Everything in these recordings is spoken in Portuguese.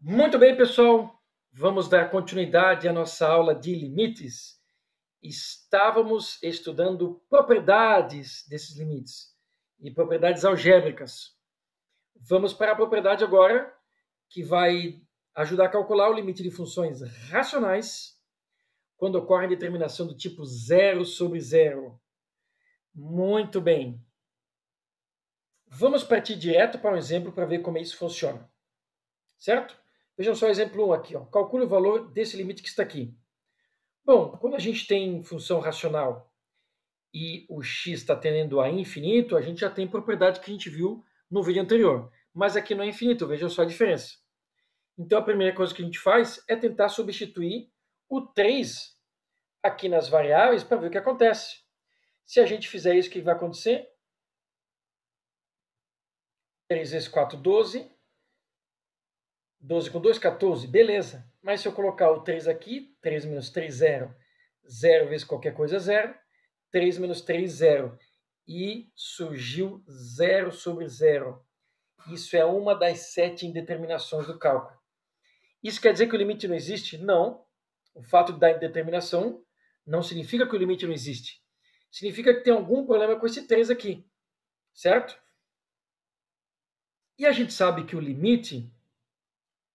Muito bem, pessoal. Vamos dar continuidade à nossa aula de limites. Estávamos estudando propriedades desses limites e propriedades algébricas. Vamos para a propriedade agora, que vai ajudar a calcular o limite de funções racionais quando ocorre a determinação do tipo 0 sobre 0. Muito bem. Vamos partir direto para um exemplo para ver como isso funciona. Certo? Vejam só o exemplo 1 aqui. Ó. Calcule o valor desse limite que está aqui. Bom, quando a gente tem função racional e o x está tendendo a infinito, a gente já tem propriedade que a gente viu no vídeo anterior. Mas aqui não é infinito, vejam só a diferença. Então a primeira coisa que a gente faz é tentar substituir o 3 aqui nas variáveis para ver o que acontece. Se a gente fizer isso, o que vai acontecer? 3 vezes 4, 12. 12 com 2, 14. Beleza. Mas se eu colocar o 3 aqui, 3 menos 3, 0. 0 vezes qualquer coisa, 0. 3 menos 3, 0. E surgiu 0 sobre 0. Isso é uma das 7 indeterminações do cálculo. Isso quer dizer que o limite não existe? Não. O fato de dar indeterminação não significa que o limite não existe. Significa que tem algum problema com esse 3 aqui. Certo? E a gente sabe que o limite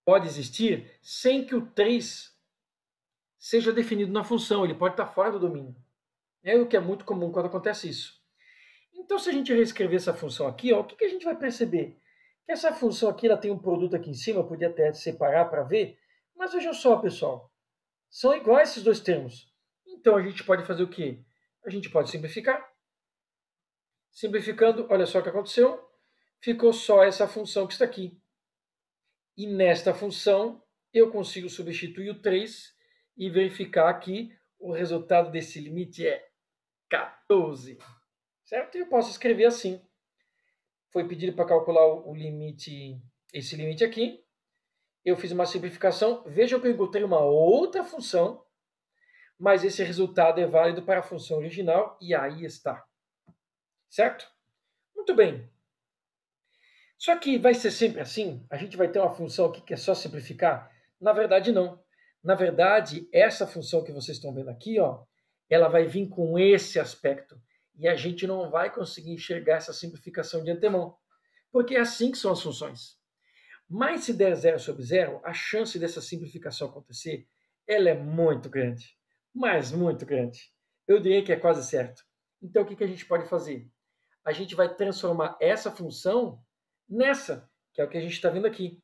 pode existir sem que o 3 seja definido na função. Ele pode estar fora do domínio. É o que é muito comum quando acontece isso. Então, se a gente reescrever essa função aqui, ó, o que a gente vai perceber? Que essa função aqui ela tem um produto aqui em cima, eu podia até separar para ver, mas vejam só, pessoal, são iguais esses dois termos. Então, a gente pode fazer o quê? A gente pode simplificar. Simplificando, olha só o que aconteceu. Ficou só essa função que está aqui. E nesta função, eu consigo substituir o 3 e verificar que o resultado desse limite é 14. Certo? E eu posso escrever assim. Foi pedido para calcular o limite, esse limite aqui. Eu fiz uma simplificação. Vejam que eu encontrei uma outra função, mas esse resultado é válido para a função original e aí está. Certo? Muito bem. Só que vai ser sempre assim? A gente vai ter uma função aqui que é só simplificar? Na verdade, não. Na verdade, essa função que vocês estão vendo aqui, ó, ela vai vir com esse aspecto. E a gente não vai conseguir enxergar essa simplificação de antemão. Porque é assim que são as funções. Mas se der 0 sobre 0, a chance dessa simplificação acontecer, ela é muito grande. Mas muito grande. Eu diria que é quase certo. Então, o que a gente pode fazer? A gente vai transformar essa função nessa, que é o que a gente está vendo aqui.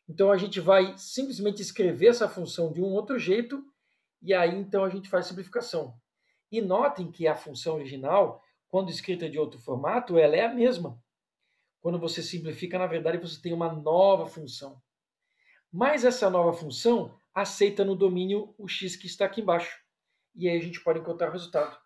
Então, a gente vai simplesmente escrever essa função de um outro jeito, e aí, então, a gente faz simplificação. E notem que a função original, quando escrita de outro formato, ela é a mesma. Quando você simplifica, na verdade, você tem uma nova função. Mas essa nova função aceita no domínio o x que está aqui embaixo. E aí a gente pode encontrar o resultado.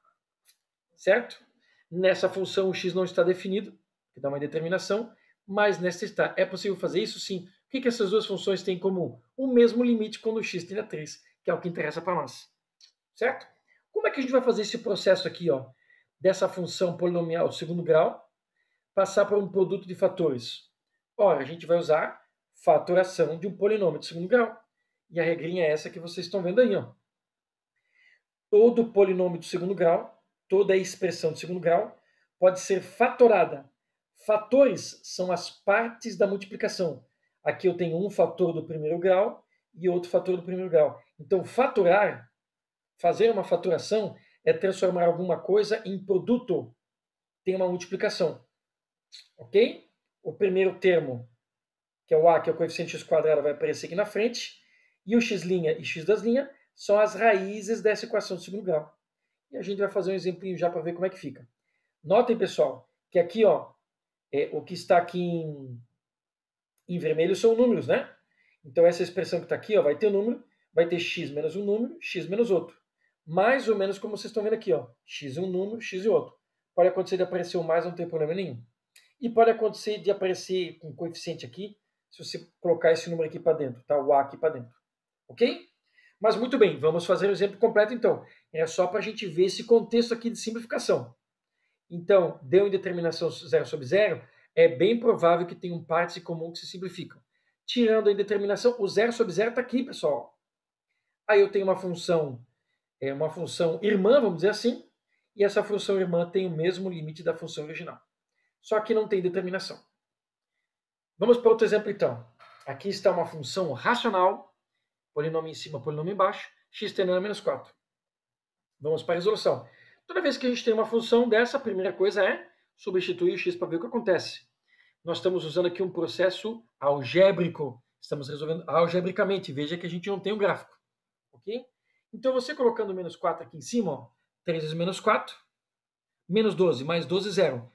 Certo? Nessa função o x não está definido, que dá uma determinação, mas nesta está. É possível fazer isso? Sim. O que essas duas funções têm em comum? O mesmo limite quando o x tende a 3, que é o que interessa para nós. Certo? Como é que a gente vai fazer esse processo aqui, ó, dessa função polinomial de segundo grau, passar por um produto de fatores? Ora, a gente vai usar fatoração de um polinômio de segundo grau. E a regrinha é essa que vocês estão vendo aí, ó. Todo polinômio de segundo grau, toda expressão de segundo grau, pode ser fatorada. Fatores são as partes da multiplicação. Aqui eu tenho um fator do primeiro grau e outro fator do primeiro grau. Então, fatorar, fazer uma fatoração, é transformar alguma coisa em produto. Tem uma multiplicação. Ok? O primeiro termo, que é o a, que é o coeficiente x quadrado, vai aparecer aqui na frente. E o x' e x das linhas são as raízes dessa equação de segundo grau. E a gente vai fazer um exemplinho já para ver como é que fica. Notem, pessoal, que aqui, ó, o que está aqui em vermelho são números, né? Então, essa expressão que está aqui, ó, vai ter um número, vai ter x menos um número, x menos outro. Mais ou menos como vocês estão vendo aqui, ó. X um número, x e outro. Pode acontecer de aparecer o mais, não tem problema nenhum. E pode acontecer de aparecer com um coeficiente aqui, se você colocar esse número aqui para dentro, tá? O a aqui para dentro. Ok? Mas muito bem, vamos fazer o exemplo completo então. É só para a gente ver esse contexto aqui de simplificação. Então, deu indeterminação 0 sobre 0, é bem provável que tenham partes em comum que se simplificam. tirando a indeterminação, o 0 sobre 0 está aqui, pessoal. Aí eu tenho uma função irmã, vamos dizer assim, e essa função irmã tem o mesmo limite da função original. Só que não tem determinação. Vamos para outro exemplo, então. Aqui está uma função racional, polinômio em cima, polinômio embaixo, x tendendo a menos 4. Vamos para a resolução. Toda vez que a gente tem uma função dessa, a primeira coisa é substituir o x para ver o que acontece. Nós estamos usando aqui um processo algébrico. Estamos resolvendo algebricamente. Veja que a gente não tem um gráfico. Ok? Então, você colocando menos 4 aqui em cima, ó, 3 vezes menos 4, menos 12, mais 12, 0.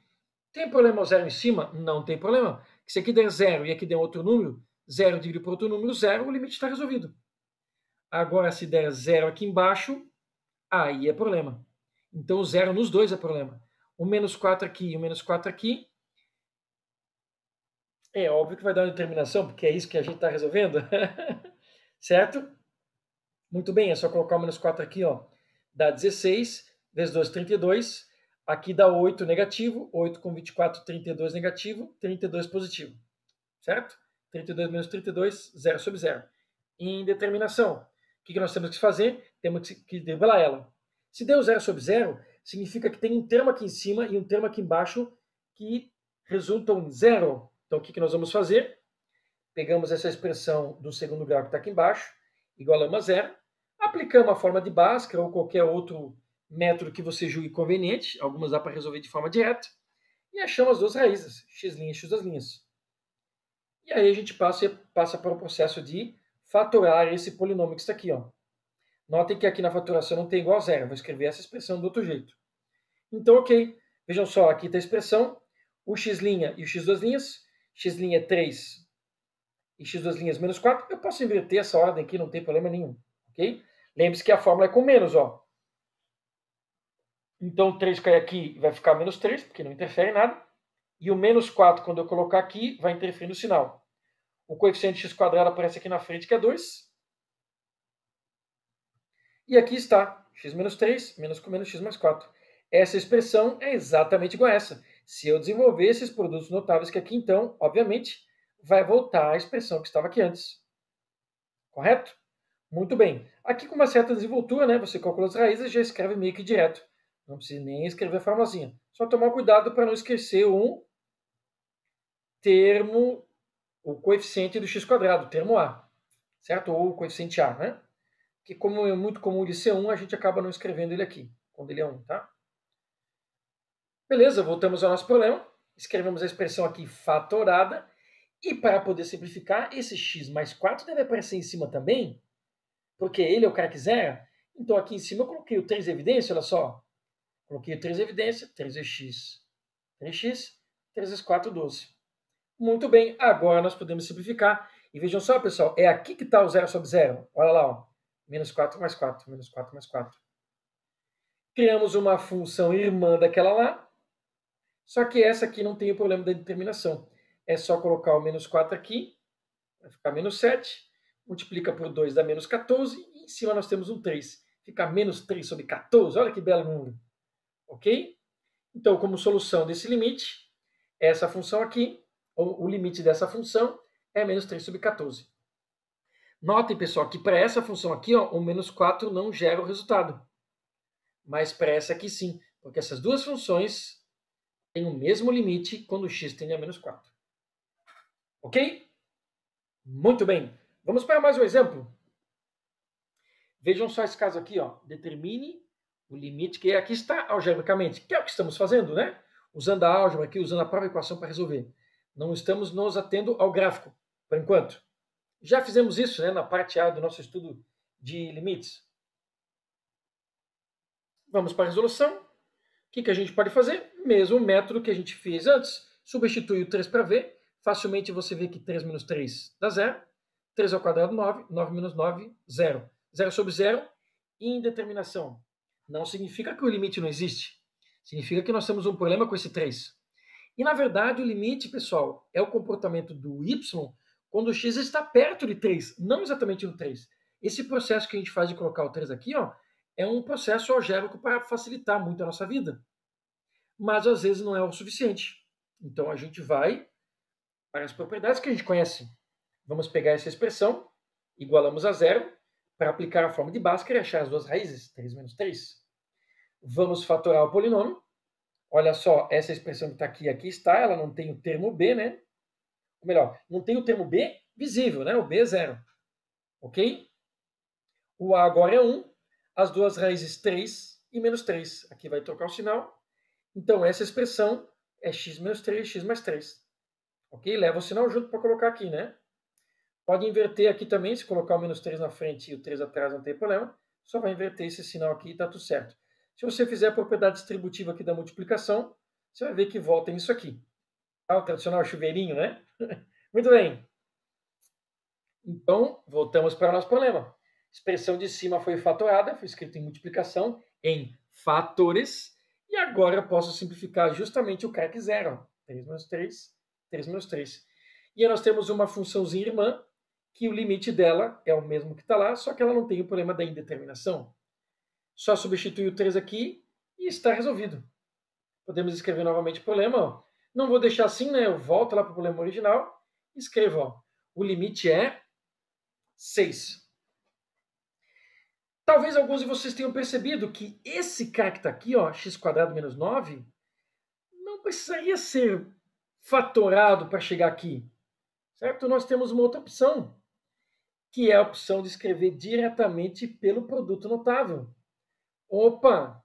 Tem problema o 0 em cima? Não tem problema. Se aqui der 0 e aqui der outro número, 0 dividido por outro número, 0, o limite está resolvido. Agora, se der 0 aqui embaixo, aí é problema. Então, o 0 nos dois é problema. O menos 4 aqui e o menos 4 aqui, é óbvio que vai dar uma determinação, porque é isso que a gente está resolvendo. Certo? Muito bem, é só colocar o menos 4 aqui, ó. Dá 16, vezes 2, 32. Aqui dá 8 negativo, 8 com 24, 32 negativo, 32 positivo. Certo? 32 menos 32, 0 sobre 0. Indeterminação. O que nós temos que fazer? Temos que driblar ela. Se deu 0 sobre 0, significa que tem um termo aqui em cima e um termo aqui embaixo que resultam em 0. Então, o que nós vamos fazer? Pegamos essa expressão do segundo grau que está aqui embaixo, igualamos a 0, aplicamos a forma de Bhaskara ou qualquer outro método que você julgue conveniente, algumas dá para resolver de forma direta, e achamos as duas raízes, x' e x'. E aí a gente passa para o processo de fatorar esse polinômio que está aqui. Ó. Notem que aqui na fatoração não tem igual a 0, vou escrever essa expressão do outro jeito. Então, ok, vejam só, aqui está a expressão, o x' e o x', x' é 3 e x' menos 4, eu posso inverter essa ordem aqui, não tem problema nenhum, ok? Lembre-se que a fórmula é com menos, ó. Então, 3 cai aqui e vai ficar menos 3, porque não interfere em nada. E o menos 4, quando eu colocar aqui, vai interferir no sinal. O coeficiente x² aparece aqui na frente, que é 2. E aqui está, x menos 3, menos com menos x mais 4. Essa expressão é exatamente igual a essa. Se eu desenvolver esses produtos notáveis que aqui, então, obviamente, vai voltar à expressão que estava aqui antes. Correto? Muito bem. Aqui com uma certa desenvoltura, né, você calcula as raízes e já escreve meio que direto. Não precisa nem escrever a formulazinha. Só tomar cuidado para não esquecer um termo, o coeficiente do x², termo A. Certo? Ou o coeficiente A, né? Que como é muito comum ele ser 1, a gente acaba não escrevendo ele aqui, quando ele é 1, tá? Beleza, voltamos ao nosso problema. Escrevemos a expressão aqui fatorada. E para poder simplificar, esse x mais 4 deve aparecer em cima também, porque ele é o cara que zera. Então aqui em cima eu coloquei o 3 evidência, olha só. Coloquei o 3 evidência, 3 vezes x, 3x, 3 vezes 4, 12. Muito bem, agora nós podemos simplificar. E vejam só, pessoal, é aqui que está o 0 sobre 0. Olha lá, ó. Menos 4 mais 4, menos 4 mais 4. Criamos uma função irmã daquela lá, só que essa aqui não tem o problema da determinação. É só colocar o menos 4 aqui, vai ficar menos 7, multiplica por 2 dá menos 14, e em cima nós temos um 3. Fica menos 3 sobre 14, olha que belo número. Ok? Então, como solução desse limite, essa função aqui, o limite dessa função é menos 3 sobre 14. Notem, pessoal, que para essa função aqui, ó, o menos 4 não gera o resultado. Mas para essa aqui sim, porque essas duas funções têm o mesmo limite quando x tende a menos 4. Ok? Muito bem. Vamos para mais um exemplo. Vejam só esse caso aqui. Ó. Determine o limite que aqui está algebricamente, que é o que estamos fazendo, né? Usando a álgebra aqui, usando a própria equação para resolver. Não estamos nos atendo ao gráfico, por enquanto. Já fizemos isso, né, na parte A do nosso estudo de limites. Vamos para a resolução. O que a gente pode fazer? Mesmo método que a gente fez antes. Substitui o 3 para v. Facilmente você vê que 3 menos 3 dá 0. 3 ao quadrado, 9. 9 menos 9, 0. 0 sobre 0, indeterminação. Não significa que o limite não existe. Significa que nós temos um problema com esse 3. E, na verdade, o limite, pessoal, é o comportamento do y quando o x está perto de 3, não exatamente no 3. Esse processo que a gente faz de colocar o 3 aqui, ó, é um processo algébrico para facilitar muito a nossa vida. Mas, às vezes, não é o suficiente. Então, a gente vai para as propriedades que a gente conhece. Vamos pegar essa expressão, igualamos a zero, para aplicar a forma de Bhaskara e achar as duas raízes, 3 menos 3. Vamos fatorar o polinômio. Olha só, essa expressão que está aqui, aqui está, ela não tem o termo b, né? Ou melhor, não tem o termo b visível, né? O b é zero. Ok? O a agora é 1, as duas raízes 3 e menos 3. Aqui vai trocar o sinal. Então, essa expressão é x menos 3, x mais 3. Ok? Leva o sinal junto para colocar aqui, né? Pode inverter aqui também, se colocar o menos 3 na frente e o 3 atrás, não tem problema. Só vai inverter esse sinal aqui e está tudo certo. Se você fizer a propriedade distributiva aqui da multiplicação, você vai ver que volta nisso aqui. Ah, o tradicional chuveirinho, né? Muito bem. Então, voltamos para o nosso problema. A expressão de cima foi fatorada, foi escrito em multiplicação, em fatores, e agora eu posso simplificar justamente o crack zero. 3 menos 3, 3 menos 3. E aí nós temos uma funçãozinha irmã, que o limite dela é o mesmo que está lá, só que ela não tem o problema da indeterminação. Só substitui o 3 aqui e está resolvido. Podemos escrever novamente o problema. Ó. Não vou deixar assim, né? Eu volto lá para o problema original e escrevo. Ó. O limite é 6. Talvez alguns de vocês tenham percebido que esse cara que está aqui, ó, x² menos 9, não precisaria ser fatorado para chegar aqui. Certo? Nós temos uma outra opção, que é a opção de escrever diretamente pelo produto notável. Opa!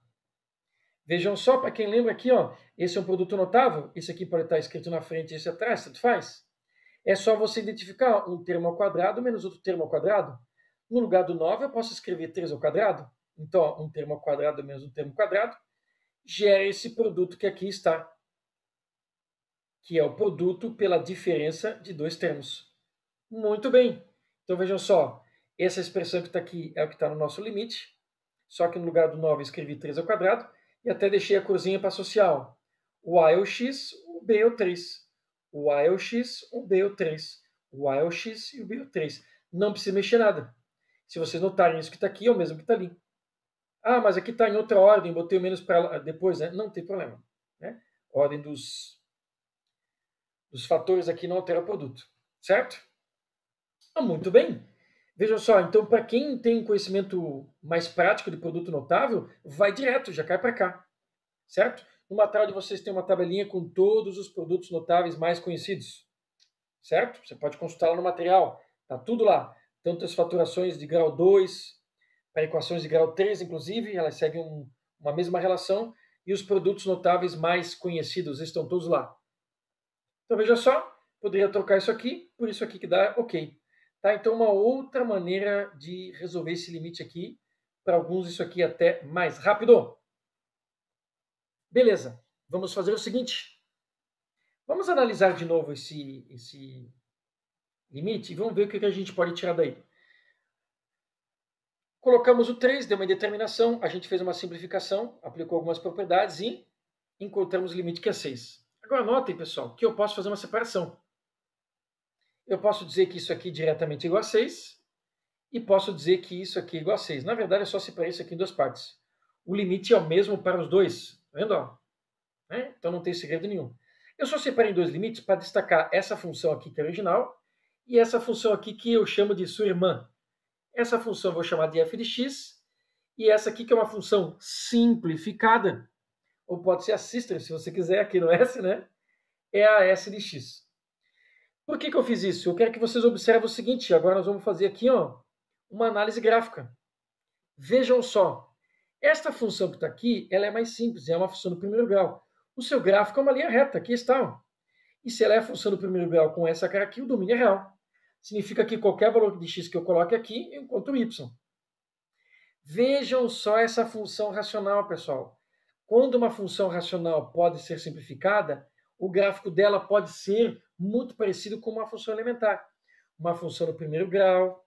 Vejam só, para quem lembra aqui, ó, esse é um produto notável, esse aqui pode estar escrito na frente e esse atrás, tanto faz. É só você identificar um termo ao quadrado menos outro termo ao quadrado. No lugar do 9, eu posso escrever 3 ao quadrado. Então, ó, um termo ao quadrado menos um termo ao quadrado gera esse produto que aqui está, que é o produto pela diferença de dois termos. Muito bem. Então, vejam só, essa expressão que está aqui é o que está no nosso limite, só que no lugar do 9 eu escrevi 3 ao quadrado, e até deixei a corzinha para associar. O A é o x, o B é o 3. O A é o x, o B é o 3. O A é o x e o B é o 3. Não precisa mexer nada. Se vocês notarem, isso que está aqui é o mesmo que está ali. Ah, mas aqui está em outra ordem, botei o menos para depois, né? Não tem problema. Né? A ordem dos fatores aqui não altera o produto. Certo? Ah, muito bem. Vejam só, então, para quem tem um conhecimento mais prático de produto notável, vai direto, já cai para cá. Certo? No material de vocês tem uma tabelinha com todos os produtos notáveis mais conhecidos. Certo? Você pode consultar lá no material. Está tudo lá. Tanto as faturações de grau 2, para equações de grau 3, inclusive, elas seguem uma mesma relação, e os produtos notáveis mais conhecidos estão todos lá. Então, veja só, poderia trocar isso aqui por isso aqui que dá ok. Tá? Então, uma outra maneira de resolver esse limite aqui, para alguns isso aqui é até mais rápido. Beleza, vamos fazer o seguinte. Vamos analisar de novo esse limite e vamos ver o que a gente pode tirar daí. Colocamos o 3, deu uma indeterminação, a gente fez uma simplificação, aplicou algumas propriedades e encontramos o limite que é 6. Agora notem, pessoal, que eu posso fazer uma separação. Eu posso dizer que isso aqui diretamente é igual a 6 e posso dizer que isso aqui é igual a 6. Na verdade, é só separar isso aqui em duas partes. O limite é o mesmo para os dois. Tá vendo? Ó? Então não tem segredo nenhum. Eu só separei em dois limites para destacar essa função aqui que é original e essa função aqui que eu chamo de sua irmã. Essa função eu vou chamar de f de x e essa aqui que é uma função simplificada, ou pode ser a sister se você quiser aqui no S, né? É a s de x. Por que eu fiz isso? Eu quero que vocês observem o seguinte, agora nós vamos fazer aqui ó, uma análise gráfica. Vejam só, esta função que está aqui, ela é mais simples, é uma função do primeiro grau. O seu gráfico é uma linha reta, aqui está. Ó. E se ela é a função do primeiro grau com essa cara aqui, o domínio é real. Significa que qualquer valor de x que eu coloque aqui, eu encontro y. Vejam só essa função racional, pessoal. Quando uma função racional pode ser simplificada, o gráfico dela pode ser muito parecido com uma função elementar. Uma função do primeiro grau,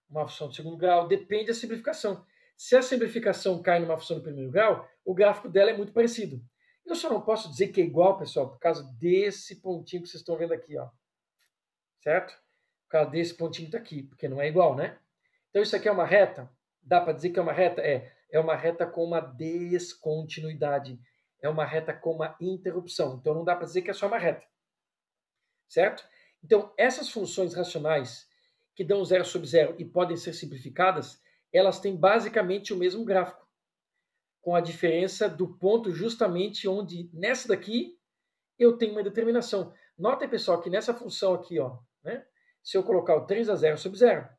uma função do segundo grau, depende da simplificação. Se a simplificação cai numa função do primeiro grau, o gráfico dela é muito parecido. Eu só não posso dizer que é igual, pessoal, por causa desse pontinho que vocês estão vendo aqui, ó. Certo? Por causa desse pontinho que está aqui, porque não é igual, né? Então isso aqui é uma reta? Dá para dizer que é uma reta? É uma reta com uma descontinuidade. É uma reta com uma interrupção. Então não dá para dizer que é só uma reta. Certo? Então, essas funções racionais que dão 0 sobre 0 e podem ser simplificadas, elas têm basicamente o mesmo gráfico, com a diferença do ponto justamente onde, nessa daqui, eu tenho uma determinação. Notem, pessoal, que nessa função aqui, ó, né, se eu colocar o 3 a 0 sobre 0,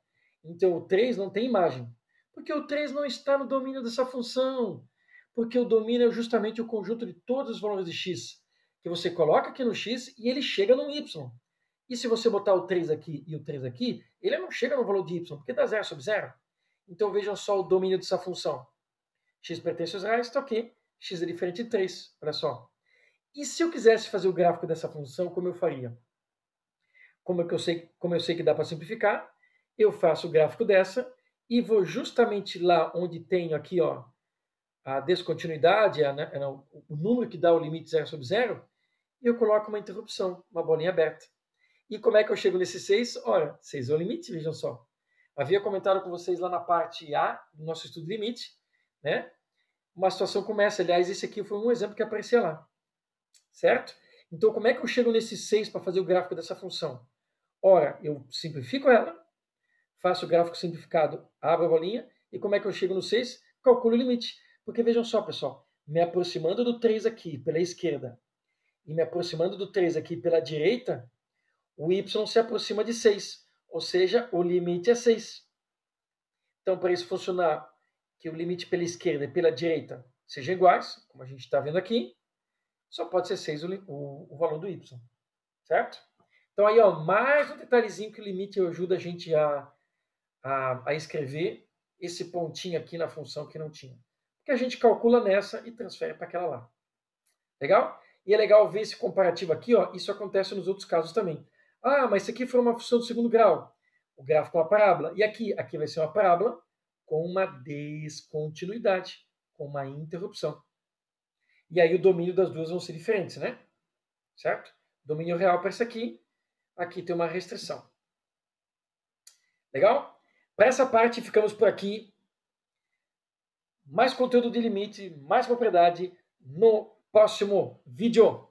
então o 3 não tem imagem, porque o 3 não está no domínio dessa função, porque o domínio é justamente o conjunto de todos os valores de x, que você coloca aqui no x e ele chega no y. E se você botar o 3 aqui e o 3 aqui, ele não chega no valor de y, porque dá 0 sobre 0. Então vejam só o domínio dessa função. X pertence aos reais, está ok. X é diferente de 3, olha só. E se eu quisesse fazer o gráfico dessa função, como eu faria? Como eu sei que dá para simplificar, eu faço o gráfico dessa e vou justamente lá onde tenho aqui, ó, a descontinuidade, o número que dá o limite 0 sobre 0, e eu coloco uma interrupção, uma bolinha aberta. E como é que eu chego nesse 6? Ora, 6 é o limite, vejam só. Havia comentado com vocês lá na parte A do nosso estudo de limite, né? Uma situação como essa. Aliás, esse aqui foi um exemplo que aparecia lá. Certo? Então, como é que eu chego nesse 6 para fazer o gráfico dessa função? Ora, eu simplifico ela, faço o gráfico simplificado, abro a bolinha, e como é que eu chego no 6? Calculo o limite. Porque vejam só, pessoal, me aproximando do 3 aqui pela esquerda e me aproximando do 3 aqui pela direita, o y se aproxima de 6, ou seja, o limite é 6. Então, para isso funcionar, que o limite pela esquerda e pela direita sejam iguais, como a gente está vendo aqui, só pode ser 6 o valor do y, certo? Então aí, ó, mais um detalhezinho que o limite ajuda a gente a escrever esse pontinho aqui na função que não tinha. Porque a gente calcula nessa e transfere para aquela lá. Legal? E é legal ver esse comparativo aqui, ó, isso acontece nos outros casos também. Ah, mas isso aqui foi uma função do segundo grau. O gráfico é uma parábola. E aqui? Aqui vai ser uma parábola com uma descontinuidade, com uma interrupção. E aí o domínio das duas vão ser diferentes, né? Certo? Domínio real para isso aqui tem uma restrição. Legal? Para essa parte, ficamos por aqui. Mais conteúdo de limite, mais propriedade no próximo vídeo.